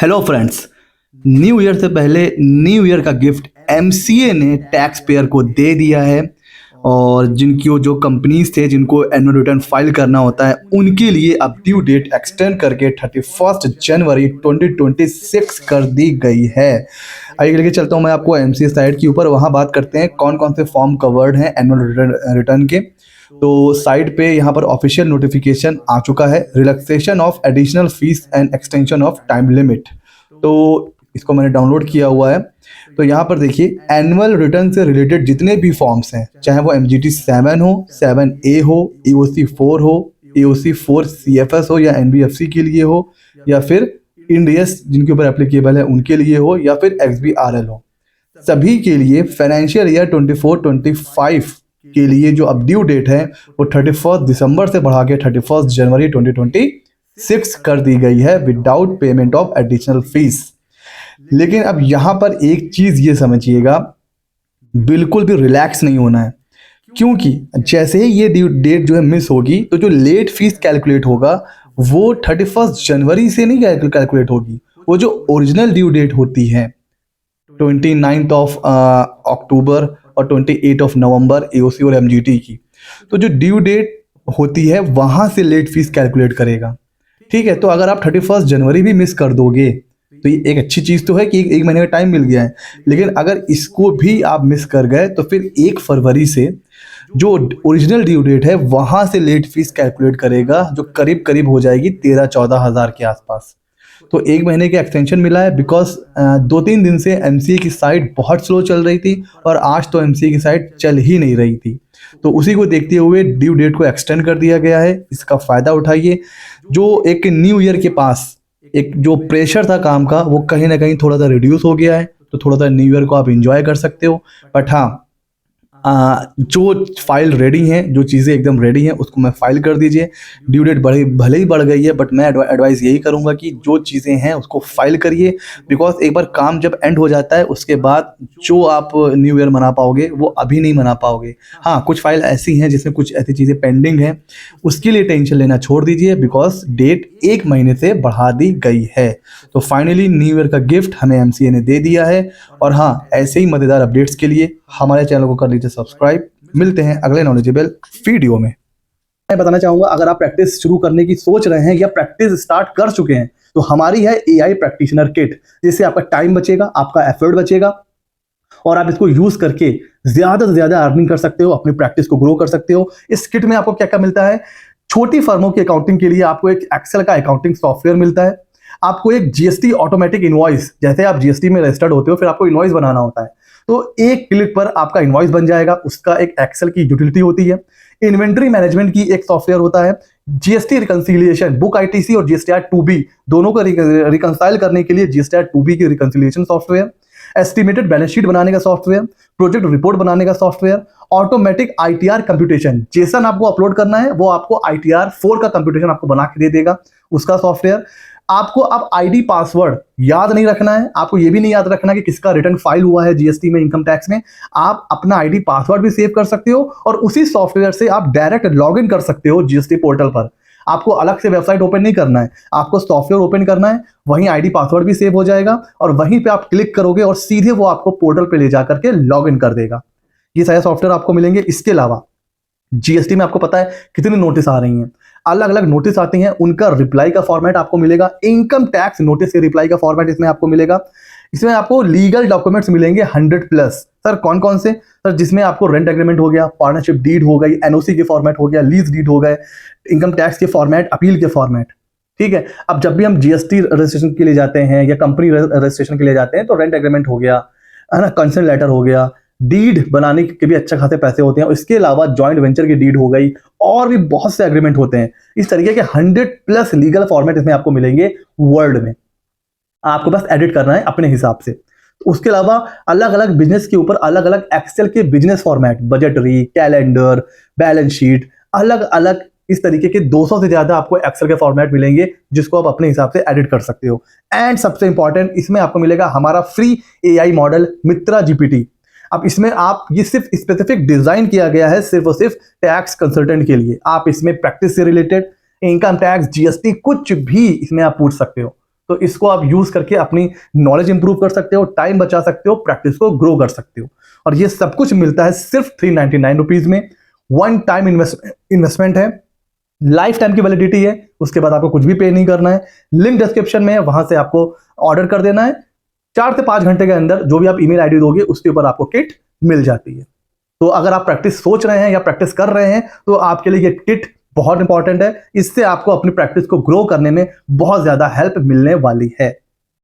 Hello friends. New year से पहले new year का गिफ्ट एमसीए ने टैक्स पेयर को दे दिया है। और जिनकी जो कंपनीज थे जिनको एनुअल रिटर्न फाइल करना होता है उनके लिए अब ड्यू डेट एक्सटेंड करके 31 जनवरी 2026 कर दी गई है। आइए लेके चलता हूँ मैं आपको एमसीए साइट के ऊपर, वहाँ बात करते हैं कौन कौन से फॉर्म कवर्ड हैं एनुअल रिटर्न के। तो साइट पे यहाँ पर ऑफिशियल नोटिफिकेशन आ चुका है, relaxation of additional fees and extension of time limit. तो इसको मैंने डाउनलोड किया हुआ है। तो यहाँ पर देखिए एनुअल रिटर्न से रिलेटेड जितने भी फॉर्म्स हैं, चाहे वो MGT 7 हो, 7A हो, EOC 4 हो, EOC 4 CFS हो या NBFC के लिए हो, या फिर इंडियस जिनके ऊपर एप्लीकेबल है उनके लिए हो, या फिर XBRL हो, सभी के लिए फाइनेंशियल ईयर 24-25 के लिए जो अब ड्यू डेट है वो 31 दिसंबर से बढ़ा के 31 जनवरी 2026 कर दी गई है without payment of additional fees. लेकिन अब यहाँ पर एक चीज़ ये समझिएगा, बिल्कुल भी रिलैक्स नहीं होना है, क्योंकि जैसे ही ये ड्यू डेट जो है मिस होगी तो जो लेट फीस कैलकुलेट होगा वो 31 जनवरी से नहीं कैलकुलेट होगी। वो जो ओरिजिनल ड्यू डेट होती है 29 ऑफ अक्टूबर और 28 ऑफ नवंबर EOC और MGT की, तो जो ड्यू डेट होती है वहाँ से लेट फीस कैलकुलेट करेगा। ठीक है, तो अगर आप 31 जनवरी भी मिस कर दोगे तो ये एक अच्छी चीज़ तो है कि एक महीने का टाइम मिल गया है। लेकिन अगर इसको भी आप मिस कर गए तो फिर 1 फरवरी से जो ओरिजिनल ड्यू डेट है वहाँ से लेट फीस कैलकुलेट करेगा, जो करीब करीब हो जाएगी 13-14 हज़ार के आसपास। तो 1 महीने के एक्सटेंशन मिला है बिकॉज 2-3 दिन से MCA की साइट बहुत स्लो चल रही थी और आज तो MCA की साइट चल ही नहीं रही थी। तो उसी को देखते हुए ड्यू डेट को एक्सटेंड कर दिया गया है। इसका फ़ायदा उठाइए। जो एक न्यू ईयर के पास एक जो प्रेशर था काम का वो कहीं ना कहीं थोड़ा सा रिड्यूस हो गया है, तो थोड़ा सा न्यू ईयर को आप इंजॉय कर सकते हो। बट हाँ, जो फाइल रेडी हैं, जो चीज़ें एकदम रेडी हैं उसको मैं फाइल कर दीजिए। ड्यू डेट भले ही बढ़ गई है बट मैं एडवाइस यही करूंगा कि जो चीज़ें हैं उसको फाइल करिए, बिकॉज एक बार काम जब एंड हो जाता है उसके बाद जो आप न्यू ईयर मना पाओगे वो अभी नहीं मना पाओगे। हाँ, कुछ फाइल ऐसी हैं जिसमें कुछ ऐसी चीज़ें पेंडिंग हैं, उसके लिए टेंशन लेना छोड़ दीजिए बिकॉज डेट 1 महीने से बढ़ा दी गई है। तो फाइनली न्यू ईयर का गिफ्ट हमें MCA ने दे दिया है। और हाँ, ऐसे ही मज़ेदार अपडेट्स के लिए हमारे चैनल को कर लीजिए सब्सक्राइब। मिलते हैं अगले नॉलेजेबल वीडियो में। मैं बताना चाहूंगा, अगर आप प्रैक्टिस शुरू करने की सोच रहे हैं या प्रैक्टिस स्टार्ट कर चुके हैं तो हमारी है AI प्रैक्टिशनर किट, जिससे आपका टाइम बचेगा, आपका एफर्ट बचेगा और आप इसको यूज करके ज्यादा से ज्यादा अर्निंग कर सकते हो, अपनी प्रैक्टिस को ग्रो कर सकते हो। इस किट में आपको क्या क्या मिलता है? छोटी फर्मों की अकाउंटिंग के लिए आपको एक एक्सेल का अकाउंटिंग सॉफ्टवेयर मिलता है। आपको एक GST ऑटोमेटिक इनवॉइस, जैसे आप GST में रजिस्टर्ड होते हो फिर आपको इनवॉइस बनाना होता है, तो एक क्लिक पर आपका इनवॉइस बन जाएगा। उसका एक एक्सेल की यूटिलिटी होती है। इन्वेंट्री मैनेजमेंट की एक सॉफ्टवेयर होता है। GST रिकंसिलिएशन, बुक ITC और GSTR 2B दोनों को रिकंसाइल करने के लिए GSTR 2B की reconciliation software, estimated balance sheet बनाने का सॉफ्टवेयर, प्रोजेक्ट रिपोर्ट बनाने का software, automatic ITR computation, Jason आपको अपलोड करना है वो आपको ITR 4 का कंप्यूटेशन आपको बना के दे देगा, उसका सॉफ्टवेयर। आपको अब ID पासवर्ड याद नहीं रखना है, आपको ये भी नहीं याद रखना कि किसका रिटर्न फाइल हुआ है GST में, इनकम टैक्स में। आप अपना ID पासवर्ड भी सेव कर सकते हो और उसी सॉफ्टवेयर से आप डायरेक्ट लॉग इन कर सकते हो GST पोर्टल पर। आपको अलग से वेबसाइट ओपन नहीं करना है, आपको सॉफ्टवेयर ओपन करना है, वहीं ID पासवर्ड भी सेव हो जाएगा और वहीं पे आप क्लिक करोगे और सीधे वो आपको पोर्टल पे ले जाकर के लॉग इन कर देगा। ये सारे सॉफ्टवेयर आपको मिलेंगे। इसके अलावा GST में आपको पता है कितनी नोटिस आ रही हैं, अलग अलग नोटिस आती हैं, उनका रिप्लाई का फॉर्मेट आपको मिलेगा। इनकम टैक्स नोटिस के रिप्लाई का फॉर्मेट इसमें आपको मिलेगा। इसमें आपको लीगल डॉक्यूमेंट्स मिलेंगे 100+। सर कौन कौन से? सर जिसमें आपको रेंट एग्रीमेंट हो गया, पार्टनरशिप डीड हो गई, NOC के फॉर्मेट हो गया, लीज डीड हो गए, इनकम टैक्स के फॉर्मेट, अपील के फॉर्मेट। ठीक है, अब जब भी हम GST रजिस्ट्रेशन के लिए जाते हैं या कंपनी रजिस्ट्रेशन के लिए जाते हैं तो रेंट एग्रीमेंट हो गया, है ना, कंसेंट लेटर हो गया, डीड बनाने के भी अच्छे खासे पैसे होते हैं। इसके अलावा जॉइंट वेंचर की डीड हो गई और भी बहुत से एग्रीमेंट होते हैं। इस तरीके के 100+ लीगल फॉर्मेट इसमें आपको मिलेंगे वर्ड में। आपको बस एडिट करना है अपने हिसाब से। उसके अलावा अलग अलग बिजनेस के ऊपर अलग अलग एक्सेल के business format, budgetary, calendar, balance sheet, अलग अलग इस तरीके के 200 से ज्यादा आपको एक्सेल के फॉर्मेट मिलेंगे जिसको आप अपने हिसाब से एडिट कर सकते हो। एंड सबसे इंपॉर्टेंट, इसमें आपको मिलेगा हमारा फ्री AI मॉडल मित्रा GPT। अब इसमें आप ये सिर्फ स्पेसिफिक डिजाइन किया गया है सिर्फ और सिर्फ टैक्स कंसल्टेंट के लिए। आप इसमें प्रैक्टिस से रिलेटेड, इनकम टैक्स, GST कुछ भी इसमें आप पूछ सकते हो। तो इसको आप यूज करके अपनी नॉलेज इंप्रूव कर सकते हो, टाइम बचा सकते हो, प्रैक्टिस को ग्रो कर सकते हो। और ये सब कुछ मिलता है सिर्फ 399 रुपीज में। वन टाइम इन्वेस्टमेंट है, लाइफ टाइम की वैलिडिटी है, उसके बाद आपको कुछ भी पे नहीं करना है। लिंक डिस्क्रिप्शन में है, वहां से आपको ऑर्डर कर देना है। 4 से 5 घंटे के अंदर जो भी आप ईमेल आईडी दोगे उसके ऊपर आपको किट मिल जाती है। तो अगर आप प्रैक्टिस सोच रहे हैं या प्रैक्टिस कर रहे हैं तो आपके लिए ये किट बहुत इंपॉर्टेंट है। इससे आपको अपनी प्रैक्टिस को ग्रो करने में बहुत ज्यादा हेल्प मिलने वाली है।